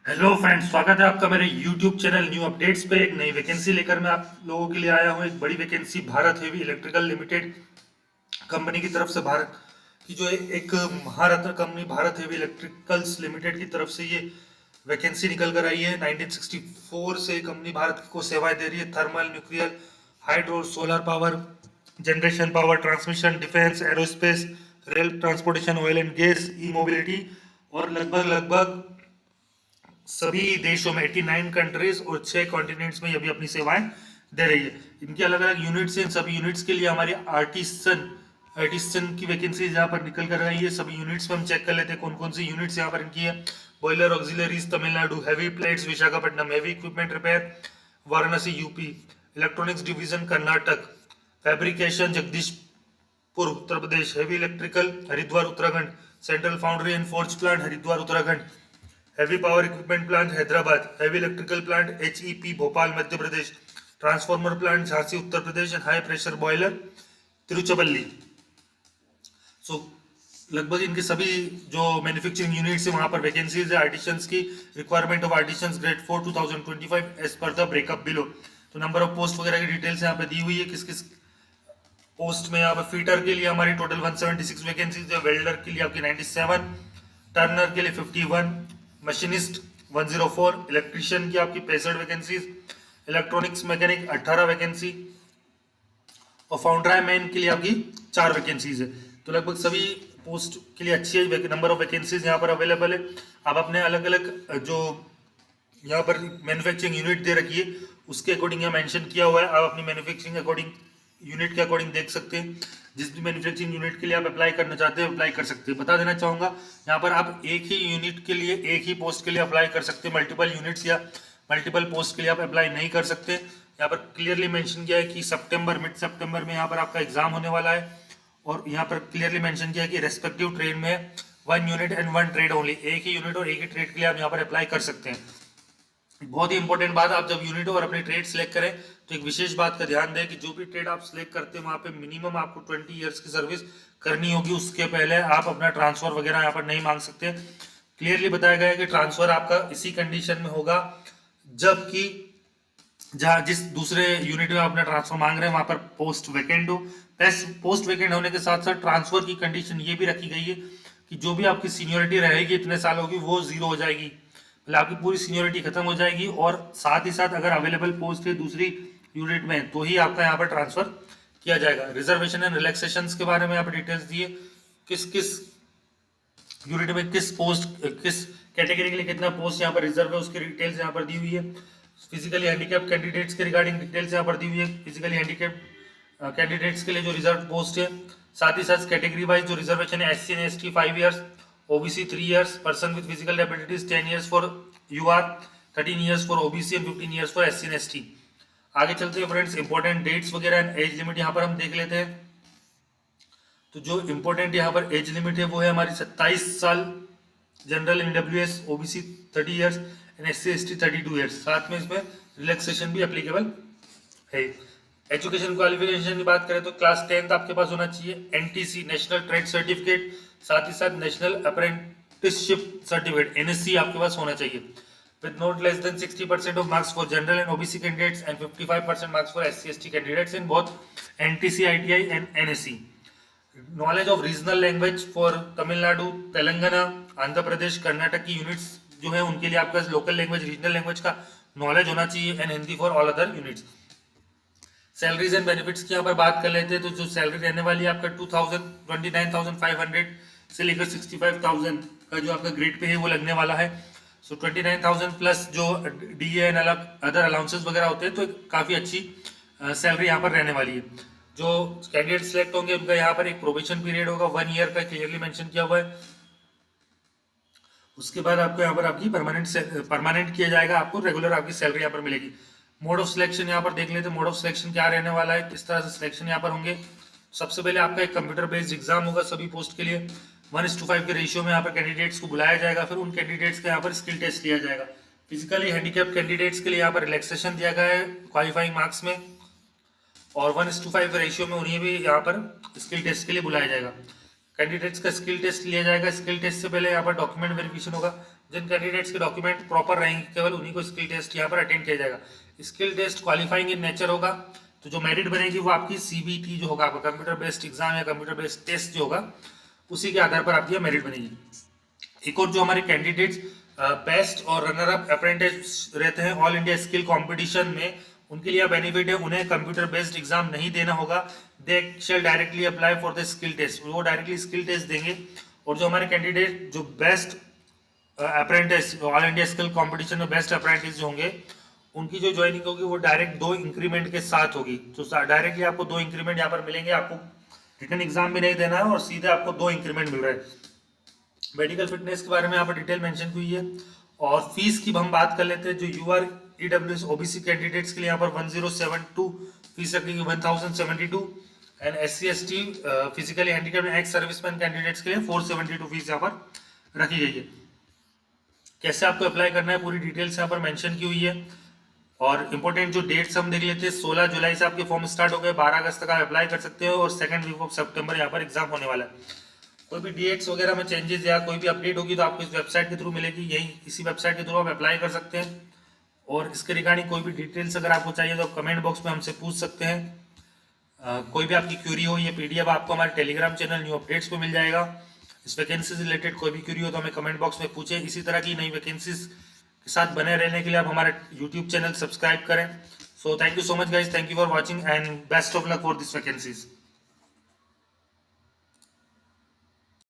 Hello friends, स्वागत है आपका मेरे यूट्यूब चैनल न्यू अपडेट्स पे। एक नई वैकेंसी लेकर मैं आप लोगों के लिए आया हूँ। एक बड़ी vacancy Bharat heavy electrical limited company की तरफ से, भारत की जो एक Maharatna company Bharat heavy electricals limited की तरफ से ये वैकेंसी निकल कर आई है। 1964 से कंपनी भारत को सेवाएं दे रही है। Thermal, nuclear, hydro, solar power generation, power transmission, defence, aerospace, rail transportation, oil and gas, E mobility और लगभग लगभग सभी देशों में 89 कंट्रीज और 6 कॉन्टिनेंट्स में ये भी अपनी सेवाएं दे रही है। इनकी अलग अलग यूनिट्स हैं। सभी यूनिट्स के लिए हमारी आर्टिसन की वैकेंसी यहाँ पर निकल कर रही है। सभी यूनिट्स में हम चेक कर लेते हैं कौन कौन सी यूनिट्स यहाँ पर इनकी है। Boiler auxiliaries Tamil Nadu, heavy plates Visakhapatnam, heavy equipment repair Varanasi UP, electronics division Karnataka, fabrication Jagdishpur Uttar Pradesh, heavy electrical Haridwar Uttarakhand, central foundry and forge plant Haridwar Uttarakhand, heavy power equipment plant Hyderabad, heavy electrical plant HEP Bhopal Madhya Pradesh, transformer plant Jhansi Uttar Pradesh and high pressure boiler Tiruchirappalli. So लगभग इनके सभी जो manufacturing units है वहां पर vacancies है। Artisans की requirement of artisans grade 4 2025 as per the breakup below. तो नंबर ऑफ पोस्ट वगैरह की डिटेल्स यहाँ पे दी हुई है, किस किस पोस्ट में। यहाँ पर फीटर के लिए हमारी टोटल 176 वैकेंसीज है, वेल्डर के लिए आपकी 97, टर्नर के लिए 51, मशीनिस्ट 104, इलेक्ट्रिशियन की आपकी 65 वैकेंसीज, इलेक्ट्रॉनिक्स मैकेनिक 18 वैकेंसी और फाउंड्राई मैन के लिए आपकी 4 वैकेंसीज है। तो लगभग सभी पोस्ट के लिए अच्छी नंबर ऑफ वैकेंसीज यहाँ पर अवेलेबल है। आप अपने अलग अलग जो यहाँ पर मैन्युफैक्चरिंग यूनिट दे रखी है उसके अकॉर्डिंग यहाँ मेंशन किया हुआ है। आप अपनी मैन्युफैक्चरिंग अकॉर्डिंग यूनिट के अकॉर्डिंग देख सकते हैं। जिस भी मैन्युफैक्चरिंग यूनिट के लिए आप अप्लाई करना चाहते हैं अप्लाई कर सकते हैं। बता देना चाहूंगा यहाँ पर आप एक ही यूनिट के लिए, एक ही पोस्ट के लिए अप्लाई कर सकते हैं। मल्टीपल यूनिट्स या मल्टीपल पोस्ट के लिए आप अप्लाई नहीं कर सकते। यहाँ पर क्लियरली मेंशन किया है कि सितंबर, मिड सितंबर में यहाँ पर आपका एग्जाम होने वाला है। और यहाँ पर क्लियरली मेंशन किया है कि रेस्पेक्टिव ट्रेड में 1 यूनिट एंड 1 ट्रेड ओनली, एक ही यूनिट और एक ही ट्रेड के लिए आप यहाँ पर अप्लाई कर सकते हैं। बहुत ही इंपॉर्टेंट बात, आप जब यूनिट और अपनी ट्रेड सेलेक्ट करें तो एक विशेष बात का ध्यान दें कि जो भी ट्रेड आप सिलेक्ट करते हैं वहां पे मिनिमम आपको 20 इयर्स की सर्विस करनी होगी। उसके पहले आप अपना ट्रांसफर वगैरह यहाँ पर नहीं मांग सकते। क्लियरली बताया गया है कि ट्रांसफर आपका इसी कंडीशन में होगा जबकि जहाँ जिस दूसरे यूनिट में आप अपना ट्रांसफर मांग रहे हैं वहां पर पोस्ट वैकेंट हो। पोस्ट वैकेंट होने के साथ साथ ट्रांसफर की कंडीशन ये भी रखी गई है कि जो भी आपकी सीनियोरिटी रहेगी इतने सालों की वो जीरो हो जाएगी, मतलब आपकी पूरी सीनियोरिटी खत्म हो जाएगी। और साथ ही साथ अगर अवेलेबल पोस्ट है दूसरी यूनिट में तो ही आपका यहाँ पर ट्रांसफर किया जाएगा। रिजर्वेशन एंड रिलैक्सेशन के बारे में यहाँ पर डिटेल्स दिए, किस किस यूनिट में किस पोस्ट, किस कैटेगरी के लिए कितना पोस्ट यहाँ पर रिजर्व है उसकी डिटेल्स यहाँ पर दी हुई है। फिजिकली हैंडीकैप कैंडिडेट्स के रिगार्डिंग डिटेल्स यहाँ पर दी हुई है। फिजिकली हैंडीकैप कैंडिडेट्स के लिए जो रिजर्व पोस्ट है, साथ ही साथ कैटेगरी वाइज जो रिजर्वेशन है, SC and ST 5 years, OBC 3 years, person with physical abilities 10 years for UR, 13 years for OBC and 15 years for SC and ST. आगे चलते हैं फ्रेंड्स, इंपॉर्टेंट डेट्स वगैरह एंड एज लिमिट यहाँ पर हम देख लेते हैं। तो जो इंपॉर्टेंट यहाँ पर एज लिमिट है वो है हमारी 27 साल general and WS, OBC 30 years and SC ST 32 years. साथ में इसमें रिलैक्सेशन भी एप्लीकेबल है। एजुकेशन क्वालिफिकेशन की बात करें तो क्लास 10th आपके पास होना चाहिए, एनटीसी नेशनल ट्रेड सर्टिफिकेट, साथ ही साथ नेशनल अप्रेंटिसशिप सर्टिफिकेट एनएससी आपके पास होना चाहिए, with not less than 60% of marks for general and OBC candidates and 55% marks for SC ST candidates in both NTC ITI and NSE। Knowledge of regional language for Tamil Nadu, Telangana, Andhra Pradesh, Karnataka की units जो है उनके लिए आपका local language, regional language का knowledge होना चाहिए and Hindi for all other units. Salaries and benefits की यहाँ पर बात कर लेते हैं। तो जो सैलरी रहने वाली है आपका 29,500 से लेकर 65,000 का जो आपका ग्रेड पे है वो लगने वाला है। सो 29,000 प्लस जो डीए एंड अलग अदर अलाउंसेस वगैरह होते हैं तो काफ़ी अच्छी सैलरी यहाँ पर रहने वाली है। जो कैंडिडेट सिलेक्ट होंगे उनका यहाँ पर एक प्रोबेशन पीरियड होगा 1 ईयर का, क्लियरली मेंशन किया हुआ है। उसके बाद आपको यहाँ पर आपकी परमानेंट किया जाएगा, आपको रेगुलर आपकी सैलरी यहाँ पर मिलेगी। मोड ऑफ सिलेक्शन यहाँ पर देख लेते हैं। मोड ऑफ सिलेक्शन क्या रहने वाला है, किस तरह से सिलेक्शन यहाँ पर होंगे। सबसे पहले आपका एक कंप्यूटर बेस्ड एग्जाम होगा सभी पोस्ट के लिए। 1:5 के रेशियो में यहाँ पर कैंडिडेट्स को बुलाया जाएगा। फिर उन कैंडिडेट्स का यहाँ पर स्किल टेस्ट लिया जाएगा। फिजिकली हैंडीकैप कैंडिडेट्स के लिए यहाँ पर रिलैक्सेशन दिया गया है क्वालिफाइंग मार्क्स में, और 1:5 के रेशियो में उन्हें भी यहाँ पर स्किल टेस्ट के लिए बुलाया जाएगा। कैंडिडेट्स का स्किल टेस्ट लिया जाएगा। स्किल टेस्ट से पहले यहाँ पर डॉक्यूमेंट वेरिफिकेशन होगा। जिन कैंडिडेट्स के डॉक्यूमेंट प्रॉपर रहेंगे केवल उन्हीं को स्किल टेस्ट यहाँ पर अटेंड किया जाएगा। Skill test qualifying in nature होगा, तो जो मेरिट बनेगी वो आपकी CBT जो होगा, आपका कंप्यूटर बेस्ड एग्जाम या कंप्यूटर बेस्ड टेस्ट जो होगा उसी के आधार पर आपकी मेरिट बनेगी। एक और जो हमारे कैंडिडेट्स बेस्ट और रनर अप अप्रेंटिस रहते हैं ऑल इंडिया स्किल कंपटीशन में, उनके लिए बेनिफिट है, उन्हें कंप्यूटर बेस्ड एग्जाम नहीं देना होगा। They shall directly apply for the skill test, वो डायरेक्टली स्किल टेस्ट देंगे। और जो हमारे कैंडिडेट जो best apprentice all India skill competition में बेस्ट अप्रेंटिस जो होंगे उनकी जो ज्वाइनिंग होगी वो डायरेक्ट 2 इंक्रीमेंट के साथ होगी। तो डायरेक्टली आपको 2 इंक्रीमेंट यहाँ पर मिलेंगे, आपको रिटर्न एग्जाम भी नहीं देना है और सीधे आपको 2 इंक्रीमेंट मिल रहे हैं। मेडिकल फिटनेस के बारे में यहाँ पर डिटेल मेंशन हुई है। और फीस की हम बात कर लेते हैं। जो UR EWS OBC कैंडिडेट्स के लिए यहाँ पर 1072 फीस रखेगी, 1072, and SC ST physically handicapped ex serviceman candidates के लिए 472 फीस यहाँ पर रखी गई है। कैसे आपको अप्लाई करना है पूरी डिटेल्स यहाँ पर मेंशन की हुई है। और इंपॉर्टेंट जो डेट्स हम देख लेते हैं, 16 जुलाई से आपके फॉर्म स्टार्ट हो गए, 12 अगस्त तक आप अप्लाई कर सकते हो और सेकंड वीक ऑफ सितंबर यहाँ पर एग्जाम होने वाला है। कोई भी डेट्स वगैरह में चेंजेस या कोई भी अपडेट होगी तो आपको इस वेबसाइट के थ्रू मिलेगी, यही इसी वेबसाइट के थ्रू आप अप्लाई कर सकते हैं। और इसके रिगार्डिंग कोई भी डिटेल्स अगर आपको चाहिए तो आप कमेंट बॉक्स में हमसे पूछ सकते हैं। कोई भी आपकी क्यूरी हो, ये PDF आपको हमारे टेलीग्राम चैनल न्यू अपडेट्स पे मिल जाएगा। इस वैकेंसी से रिलेटेड कोई भी क्यूरी हो तो हमें कमेंट बॉक्स में पूछें। इसी तरह की नई वैकेंसीज के साथ बने रहने के लिए आप हमारे यूट्यूब चैनल सब्सक्राइब करें। So thank you so much guys, thank you for watching and best of luck for this vacancies.